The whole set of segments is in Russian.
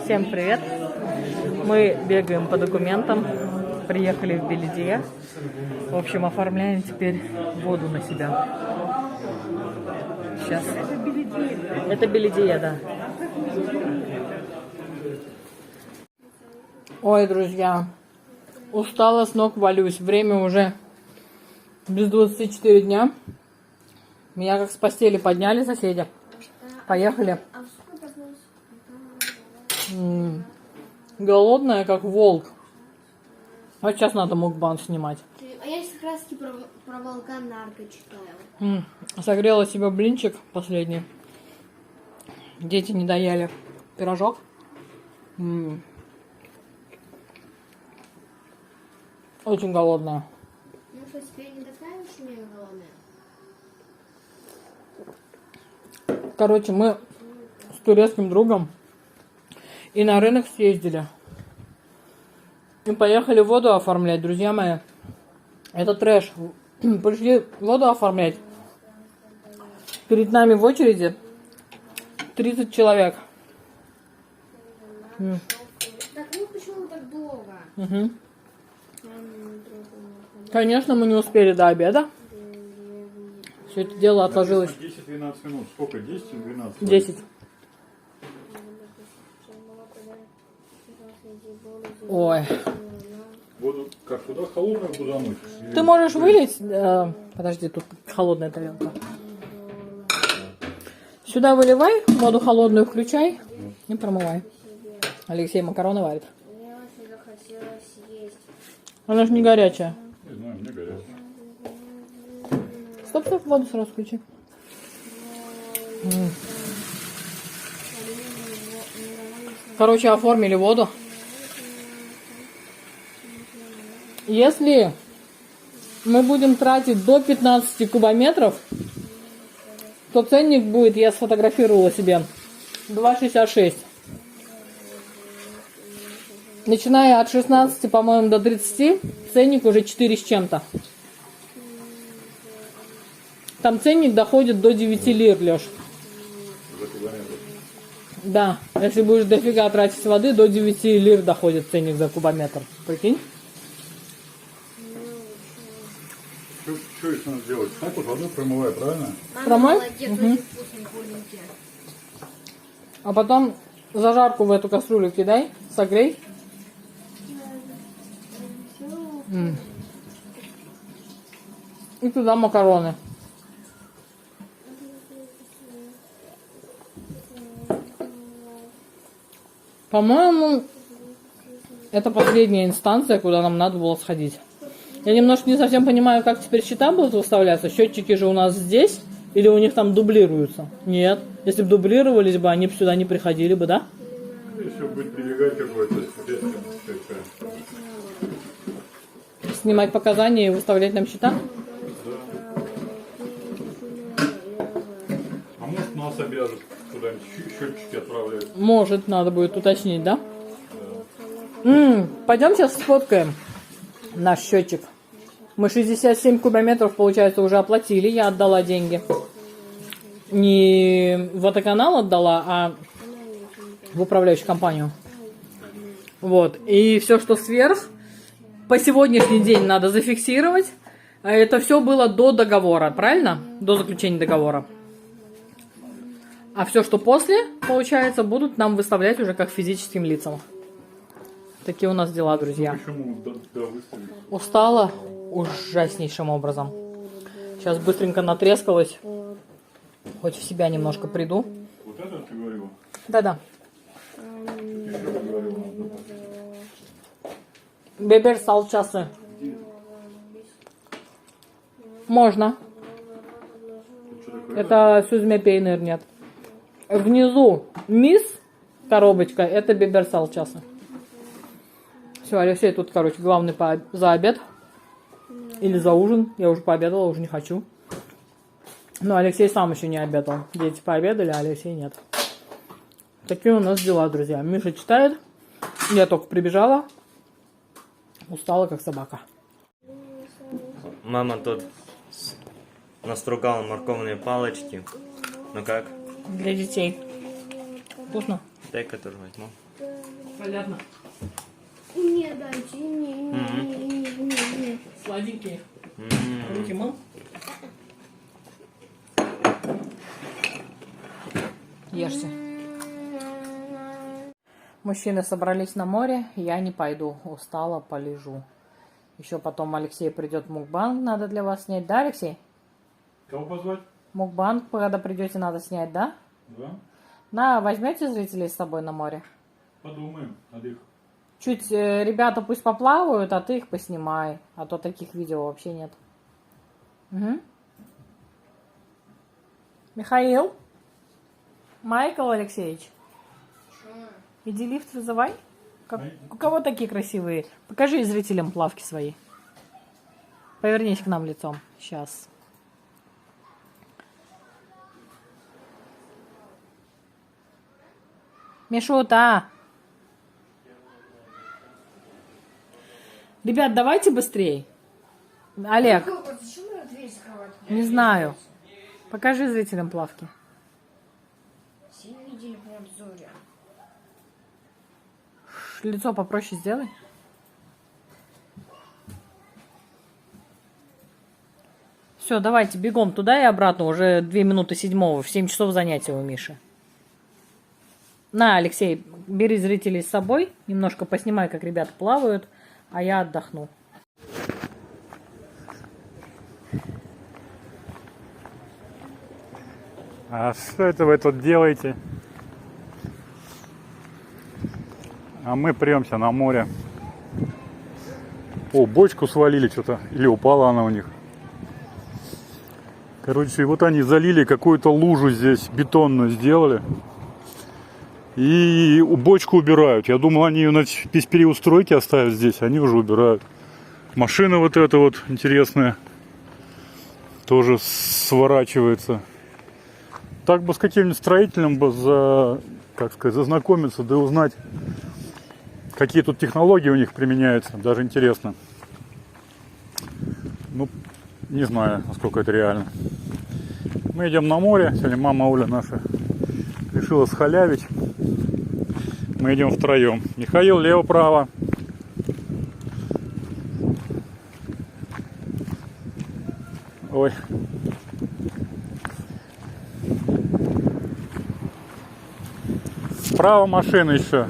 Всем привет! Мы бегаем по документам, приехали в Белидье. В общем, оформляем теперь воду на себя. Сейчас. Это Белидье, да. Ой, друзья, устала, с ног валюсь. Время уже без 24 дня. Меня как с постели подняли соседи. Поехали. Голодная, как волк. Вот сейчас надо мукбан снимать. А я как раз таки про волка нарко читаю. Согрела себе блинчик последний. Дети не доели пирожок. Очень голодная. Ну что, теперь не такая уж мега голодная. Короче, мы с турецким другом и на рынок съездили. И поехали воду оформлять, друзья мои. Это трэш. Пришли воду оформлять. Перед нами в очереди 30 человек. Так, ну почему так долго? Угу. Конечно, мы не успели до обеда. Все это дело отложилось. 10-12 минут. Сколько? 10 или 12? 10. Ой. Воду как туда холодную бузануть? Ты можешь вылить... подожди, тут холодная тарелка. Сюда выливай, воду холодную включай и промывай. Алексей макароны варит. Мне очень захотелось есть. Она же не горячая. Не знаю, мне горячо. Стоп, воду сразу включи. Короче, оформили воду. Если мы будем тратить до 15 кубометров, то ценник будет, я сфотографировала себе, 2,66. Начиная от 16, по-моему, до 30, ценник уже 4 с чем-то. Там ценник доходит до 9 лир, Леш. Да, если будешь дофига тратить воды, до 9 лир доходит ценник за кубометр. Прикинь? Что еще надо делать? Так вот водой промывай, правильно? Промой? Молодец, очень вкусный пудинг. А потом зажарку в эту кастрюлю кидай, согрей. И туда макароны. По-моему, это последняя инстанция, куда нам надо было сходить. Я немножко не совсем понимаю, как теперь счета будут выставляться. Счетчики же у нас здесь, или у них там дублируются? Нет. Если бы дублировались бы, они бы сюда не приходили бы, да? Если будет прибегать какой-то ответственность. Снимать показания и выставлять нам счета? А может нас обяжут куда-нибудь счетчики отправлять? Может, надо будет уточнить, да? Пойдем сейчас сфоткаем наш счетчик. Мы 67 кубометров, получается, уже оплатили. Я отдала деньги. Не в водоканал отдала, а в управляющую компанию. Вот. И все, что сверх, по сегодняшний день надо зафиксировать. Это все было до договора, правильно? До заключения договора. А все, что после, получается, будут нам выставлять уже как физическим лицам. Такие у нас дела, друзья. Почему выставить? Устала ужаснейшим образом. Сейчас быстренько натрескалась. Хоть в себя немножко приду. Вот это ты говорила? Да-да. Ты еще говорила. Бебер салчасы. Можно. Это сюзме пейнер нет. Внизу мисс коробочка, это бебер салчасы. Все, Алексей тут, короче, главный за обед. Или за ужин. Я уже пообедала, уже не хочу. Но Алексей сам еще не обедал. Дети пообедали, а Алексей нет. Такие у нас дела, друзья. Миша читает. Я только прибежала. Устала, как собака. Мама тут настругала морковные палочки. Ну как? Для детей. Вкусно? Дай-ка тоже возьму. Понятно. Не, дайте, не. Сладенькие. М. Руки мыл? Ешьте. Мужчины собрались на море, я не пойду, устала, полежу. Еще потом Алексей придет в мукбанг, надо для вас снять, да, Алексей? Кого позвать? Мукбанг, когда придете, надо снять, да? Да. Возьмете зрителей с собой на море? Подумаем над их. Чуть ребята пусть поплавают, а ты их поснимай, а то таких видео вообще нет. Угу. Михаил? Майкл Алексеевич? Иди лифт вызывай. У кого такие красивые? Покажи зрителям плавки свои. Повернись к нам лицом. Сейчас. Мишута! Ребят, давайте быстрей. Олег, Зачем мне дверь закрывать? не знаю. Покажи зрителям плавки. Все видели при обзоре. Лицо попроще сделай. Все, давайте бегом туда и обратно. Уже 2 минуты 7. В 7 часов занятия у Миши. На, Алексей, бери зрителей с собой. Немножко поснимай, как ребята плавают. А я отдохну. А что это вы тут делаете? А мы премся на море. О, бочку свалили что-то. Или упала она у них. Короче, вот они залили какую-то лужу здесь, бетонную сделали. И бочку убирают. Я думал, они ее без переустройки оставят здесь. Они уже убирают. Машина вот эта вот интересная. Тоже сворачивается. Так бы с каким-нибудь строителем бы как сказать, зазнакомиться, да узнать, какие тут технологии у них применяются. Даже интересно. Ну, не знаю, насколько это реально. Мы идем на море. Сегодня мама Оля наша решила схалявить. Мы идем втроем. Михаил лево-право. Ой. Справа машина еще.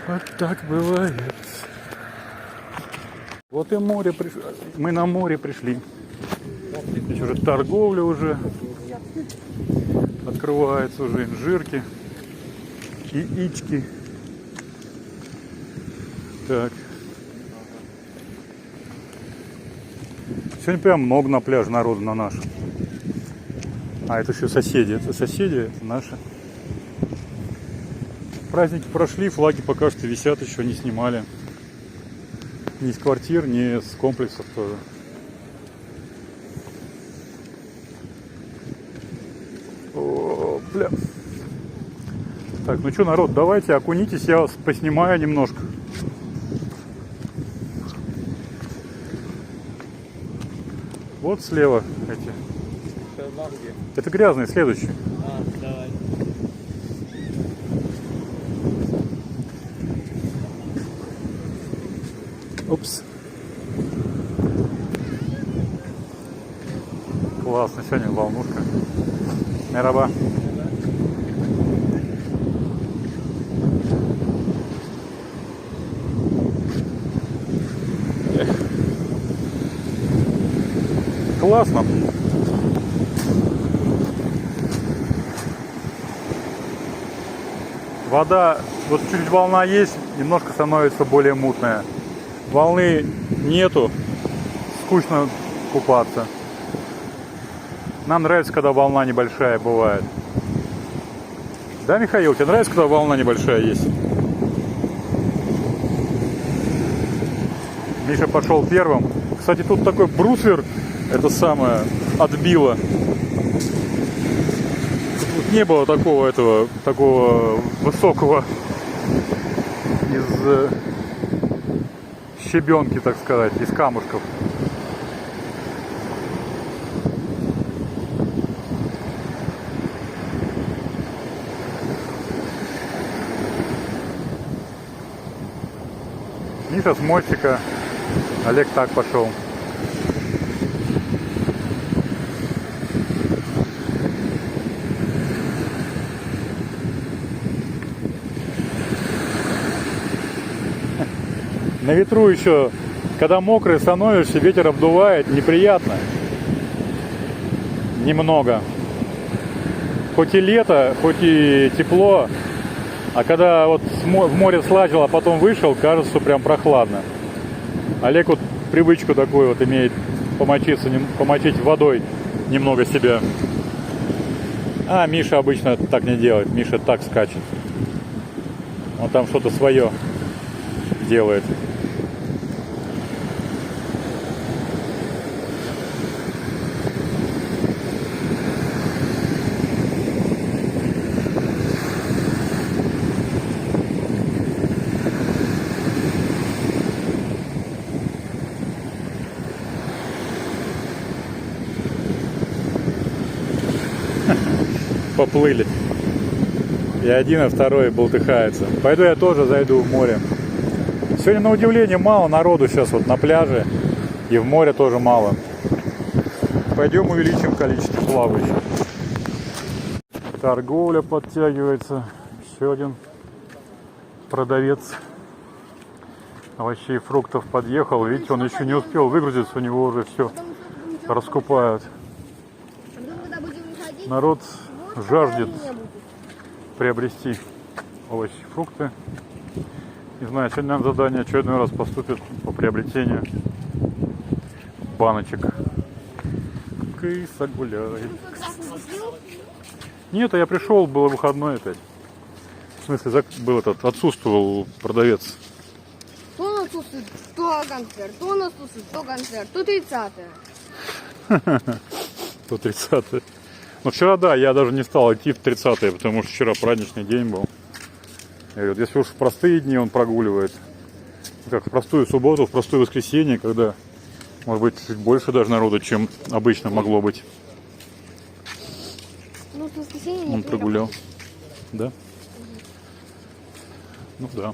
Вот так бывает. Вот и море пришло. Мы на море пришли. Здесь уже торговля уже открывается, уже инжирки, яички. Так. Сегодня прям много на пляже народу на нашем. А это еще соседи. Это соседи, это наши. Праздники прошли, флаги пока что висят, еще не снимали. Ни из квартир, ни с комплексов тоже. О, бля. Так, ну что, народ, давайте окунитесь, я вас поснимаю немножко. Вот слева эти. Это грязные, следующие. Давай. Упс. Классно, сегодня волнушка. Мераба. Классно. Вода, вот чуть волна есть, немножко становится более мутная. Волны нету, скучно купаться. Нам нравится, когда волна небольшая бывает. Да, Михаил, тебе нравится, когда волна небольшая есть? Миша пошел первым. Кстати, тут такой бруствер, это самое, отбило. Тут не было такого высокого из щебенки, так сказать, из камушков. Миша с мостика, Олег так пошел. На ветру еще, когда мокрый становишься, ветер обдувает, неприятно. Немного. Хоть и лето, хоть и тепло, а когда вот в море слазил, а потом вышел, кажется, что прям прохладно. Олег вот привычку такую вот имеет помочиться, помочить водой немного себя. А Миша обычно так не делает, Миша так скачет. Он там что-то свое делает. Поплыли. И один, и второй болтыхается. Пойду я тоже зайду в море. Сегодня, на удивление, мало народу сейчас вот на пляже. И в море тоже мало. Пойдем увеличим количество плавающих. Торговля подтягивается. Еще один продавец овощей и фруктов подъехал. Видите, он еще не успел выгрузиться, у него уже все раскупают. Когда будем ходить, Народ вот жаждет не будет. приобрести овощи и фрукты. Не знаю, сегодня нам задание очередной раз поступит по приобретению баночек. Кыса гуляет. Нет, а я пришел, было выходной опять. В смысле, был этот, отсутствовал продавец. То у нас отсутствует, то концерт, то у нас отсутствует, то концерт, то 30-е. 130-е. Но вчера, да, я даже не стал идти в 30-е, потому что вчера праздничный день был. Я говорю, если уж в простые дни он прогуливает, как в простую субботу, в простое воскресенье, когда, может быть, чуть больше даже народу, чем обычно могло быть, Ну, в воскресенье он прогулял. Да? Ну да.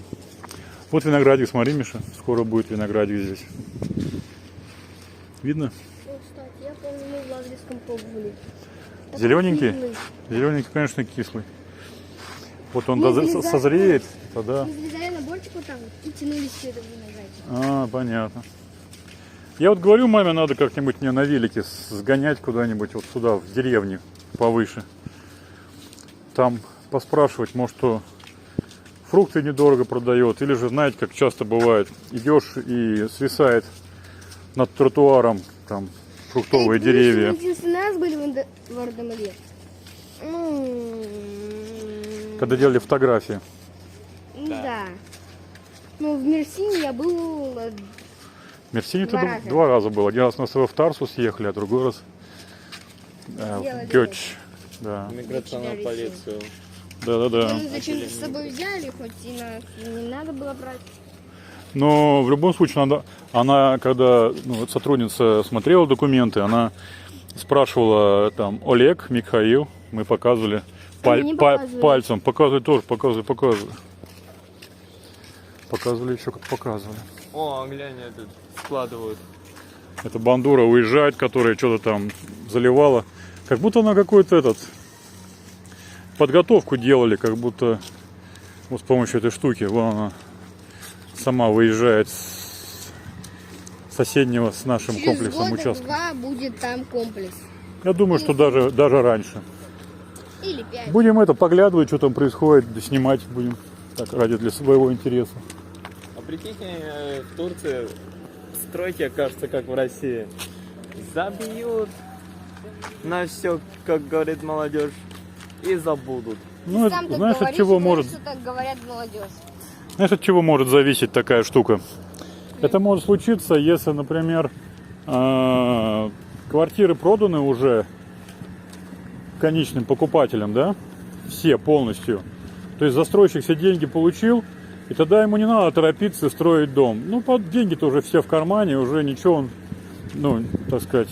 Вот виноградик, смотри, Миша, скоро будет виноградик здесь. Видно? Ну, кстати, я помню, мы в Лазаревском пробовали. Такой Зелененький? сильный. Зелененький, конечно, кислый. Вот он Мы залезали- созреет, тогда... Мы залезали на бортик вот так вот и тянули все это виноградик. А, понятно. Я вот говорю, маме надо как-нибудь мне на велике сгонять куда-нибудь вот сюда, в деревню, повыше. Там поспрашивать, может, кто фрукты недорого продает, или же, знаете, как часто бывает, идешь и свисает над тротуаром там фруктовые деревья. Мы единственный раз были в Ардамаре. Когда делали фотографии. Да. Ну, в Мерсине я был... В Мерсине Два ты раза. 2 раза был. Один раз мы с тобой в Тарсу съехали, а другой раз Делали в Гёч. Да. Миграционную полицию. Да. Ну, зачем с собой взяли, хоть и не надо было брать. Но в любом случае, она когда вот сотрудница смотрела документы, она спрашивала там Олег, Михаил, мы показывали не показывали. пальцем, показывали тоже, показывали. Показывали еще как показывали. О, глянь, тут складывают. Это бандура уезжает, которая что-то там заливала. Как будто она какой-то подготовку делали, как будто вот с помощью этой штуки. Вон она сама выезжает с соседнего с нашим Через комплексом года участка. 2 будет там комплекс. Я думаю, что даже раньше. Или 5. Будем поглядывать, что там происходит, снимать будем. Так, ради для своего интереса. А прикиньте, в Турции стройки, кажется, как в России. Забьют на все, как говорит молодежь, и забудут. Ну, Сам так знаешь, от говоришь, чего и может, говоришь, что так говорят молодежь. знаешь, от чего может зависеть такая штука? Это может случиться, если, например, квартиры проданы уже конечным покупателям, да? Все полностью. То есть застройщик все деньги получил, и тогда ему не надо торопиться строить дом. Ну, деньги-то уже все в кармане, уже ничего он, ну, так сказать,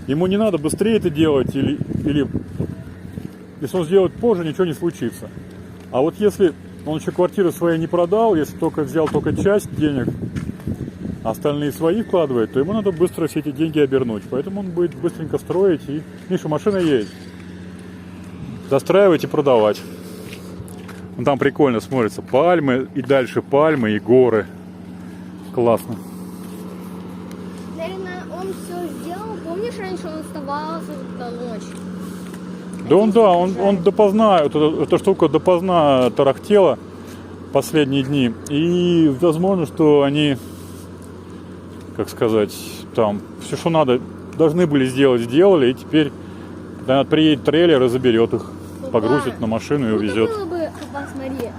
ему не надо быстрее это делать, или если он сделает позже, ничего не случится. А вот если он еще квартиру своей не продал, если только взял только часть денег, остальные свои вкладывает, то ему надо быстро все эти деньги обернуть. Поэтому он будет быстренько строить. И, Миша, машина едет. Достраивать и продавать. Вон там прикольно смотрится. Пальмы, и дальше пальмы, и горы. Классно. Наверное, он все сделал. Помнишь, раньше он оставался до ночи? Он допоздна, эта штука допоздна тарахтела последние дни. И возможно, что они, как сказать, там все, что надо, должны были сделать, сделали. И теперь приедет трейлер и заберет их, погрузит на машину и увезет. Было бы, посмотри.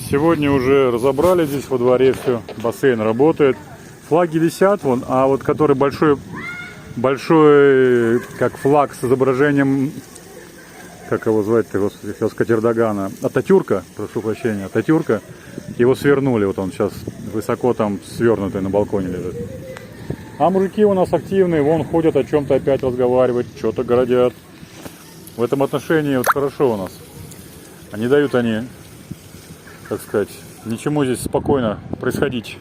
Сегодня уже разобрали здесь во дворе все, бассейн работает. Флаги висят вон, а вот который большой, как флаг с изображением, как его звать-то, господи, хотел сказать, Эрдогана, Ататюрка, прошу прощения, Ататюрка, его свернули, вот он сейчас высоко там свернутый на балконе лежит. А мужики у нас активные, вон ходят, о чем-то опять разговаривать, что-то городят. В этом отношении вот хорошо у нас. Не дают они, так сказать, ничему здесь спокойно происходить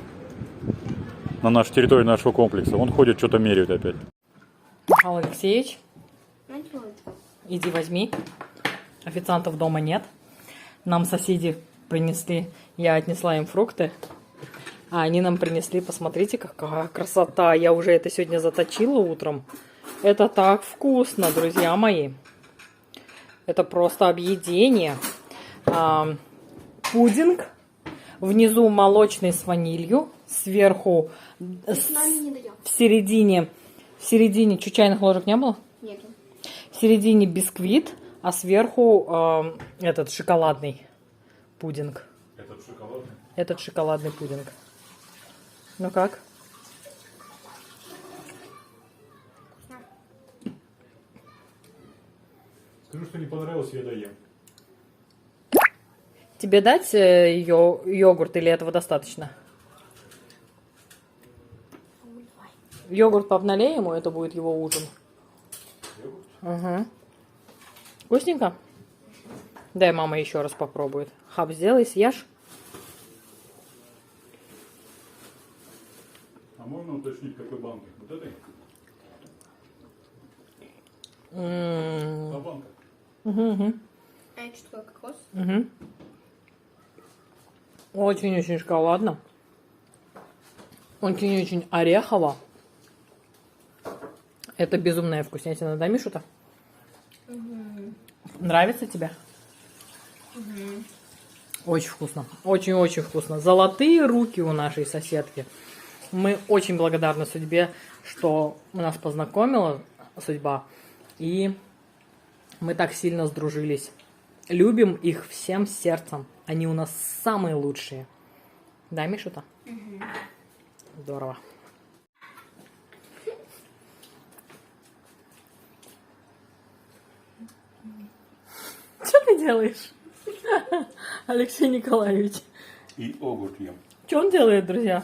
на нашей территории нашего комплекса. Он ходит, что-то меряет опять. Михаил Алексеевич, иди возьми. Официантов дома нет. Нам соседи принесли, я отнесла им фрукты, а они нам принесли, посмотрите, какая красота. Я уже это сегодня заточила утром. Это так вкусно, друзья мои. Это просто объедение. Пудинг. Внизу молочный с ванилью. Сверху в середине чуть чайных ложек не было? Нет. В середине бисквит, а сверху этот шоколадный пудинг. Этот шоколадный пудинг. Ну как? Скажу, что не понравилось, я доем. Тебе дать йогурт или этого достаточно? Йогурт налей ему, это будет его ужин. Угу. Вкусненько? Дай мама еще раз попробует. Хап, сделай, съешь. А можно уточнить, какой банкой? Вот этой? Та банка. Угу. А это что такое, кокос? Угу. Очень-очень шоколадно. Очень-очень орехово. Это безумная вкуснятина. Да, Мишу-то? Угу. Нравится тебе? Угу. Очень вкусно. Очень-очень вкусно. Золотые руки у нашей соседки. Мы очень благодарны судьбе, что нас познакомила судьба. И мы так сильно сдружились. Любим их всем сердцем. Они у нас самые лучшие. Да, Миша-то? Угу. Здорово. Что ты делаешь, Алексей Николаевич? И огурт ем. Что он делает, друзья?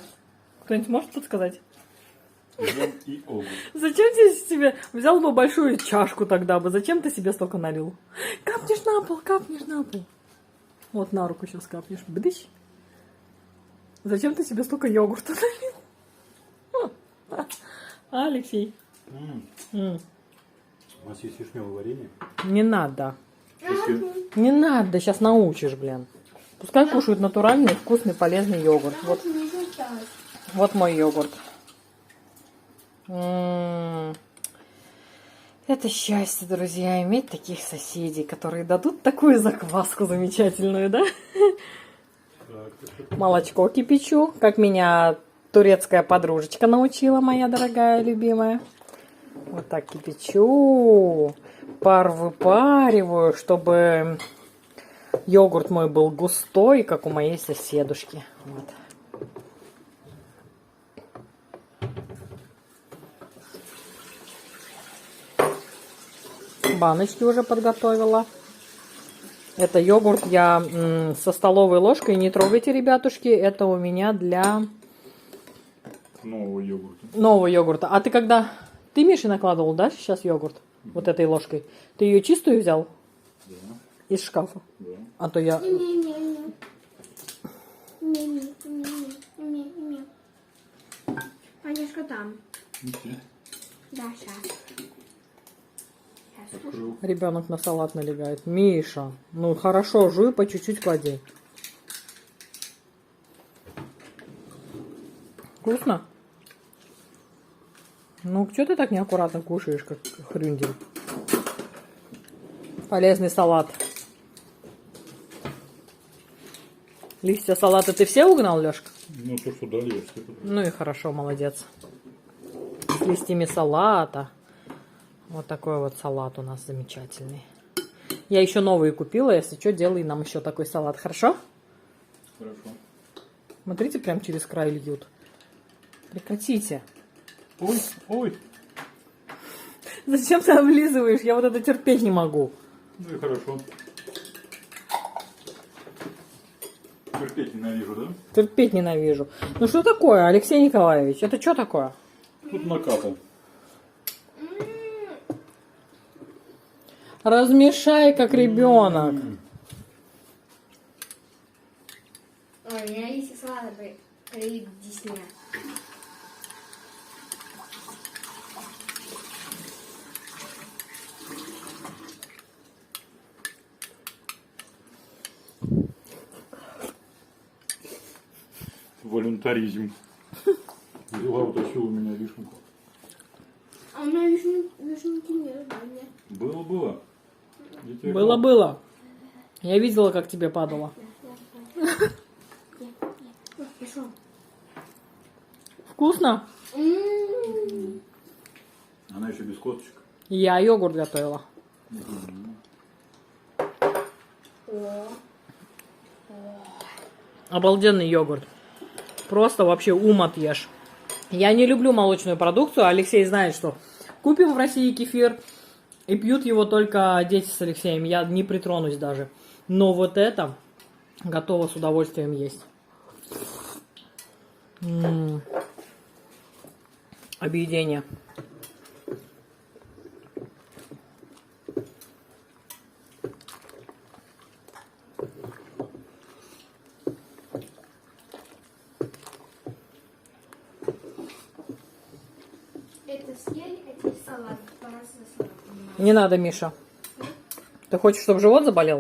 Кто-нибудь может подсказать? Ем и огурт. Зачем ты себе взял бы большую чашку тогда бы? Зачем ты себе столько налил? Капнешь на пол, капнешь на пол. Вот на руку сейчас капнешь. Бдыщ. Зачем ты себе столько йогурта налил? А, Алексей? У нас есть вишневое варенье. Не надо. Если... Не надо, сейчас научишь, блин. Пускай кушают натуральный, вкусный, полезный йогурт. Вот мой йогурт. Это счастье, друзья, иметь таких соседей, которые дадут такую закваску замечательную, да? Молочко кипячу, как меня турецкая подружечка научила, моя дорогая, любимая. Вот так кипячу, пар выпариваю, чтобы йогурт мой был густой, как у моей соседушки. Вот. Баночки уже подготовила. Это йогурт я со столовой ложкой. Не трогайте, ребятушки. Это у меня для нового йогурта. Нового йогурта. А ты когда... Ты, Мише, накладывал, да, сейчас йогурт? Вот этой ложкой. Ты ее чистую взял? Да. Из шкафа. Да. А то я... Понюшка там. Да, сейчас. Открыл. Ребенок на салат налегает. Миша, ну хорошо, жуй, по чуть-чуть клади. Вкусно? Ну, что ты так неаккуратно кушаешь, как хрюндель? Полезный салат. Листья салата ты все угнал, Лешка? Ну, то, что дали, я все Ну и хорошо, молодец. С листьями салата. Вот такой вот салат у нас замечательный. Я еще новые купила, если что, делай нам еще такой салат, хорошо? Хорошо. Смотрите, прям через край льют. Прекратите. Ой, ой. Зачем ты облизываешь? Я вот это терпеть не могу. Ну и хорошо. Терпеть ненавижу, да? Терпеть ненавижу. Ну что такое, Алексей Николаевич? Это что такое? Тут накапал. Размешай, как ребенок. Ой, у меня листья салата при десне. Волюнтаризм. Взяла, утащила у меня вишенку. А у меня вишенки нет, да, нет. Было. Я тебе Было. Я видела, как тебе падало. Пошел. Вкусно? Она еще без косточек. Я йогурт готовила. Обалденный йогурт. Просто вообще ум отъешь. Я не люблю молочную продукцию. Алексей знает, что купим в России кефир и пьют его только дети с Алексеем. Я не притронусь даже. Но вот это готова с удовольствием есть. Объедение. Это съели, это салат. Пора салат. Не надо, Миша. Ты хочешь, чтобы живот заболел?